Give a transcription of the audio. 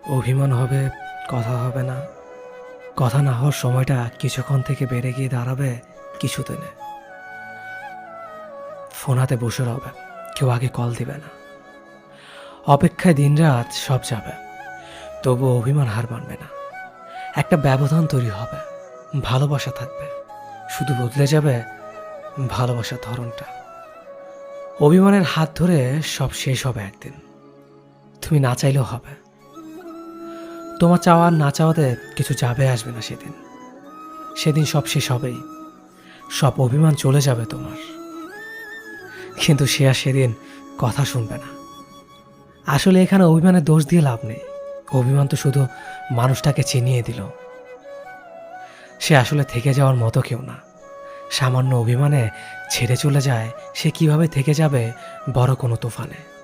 অভিমান হবে, কথা হবে না। কথা না হওয়ার সময়টা কিছুক্ষণ থেকে বেড়ে গিয়ে দাঁড়াবে কিছুদিনে। ফোন হাতে বসে রবে, কেউ আগে কল দিবে না। অপেক্ষায় দিনরাত সব যাবে, তবু অভিমান হার মানবে না। একটা ব্যবধান তৈরি হবে, ভালোবাসা থাকবে, শুধু বদলে যাবে ভালোবাসার ধরনটা। অভিমানের হাত ধরে সব শেষ হবে একদিন, তুমি না চাইলেও হবে। তোমার চাওয়া আর না চাওয়াতে কিছু যাবে আসবে না সেদিন। সেদিন সব শেষ হবেই, সব অভিমান চলে যাবে তোমার। কিন্তু সে আর সেদিন কথা শুনবে না। আসলে এখানে অভিমানের দোষ দিয়ে লাভ নেই। অভিমান তো শুধু মানুষটাকে চিনিয়ে দিল। সে আসলে থেকে যাওয়ার মতো কেউ না। সামান্য অভিমানে ছেড়ে চলে যায়, সে কিভাবে থেকে যাবে বড় কোনো তুফানে।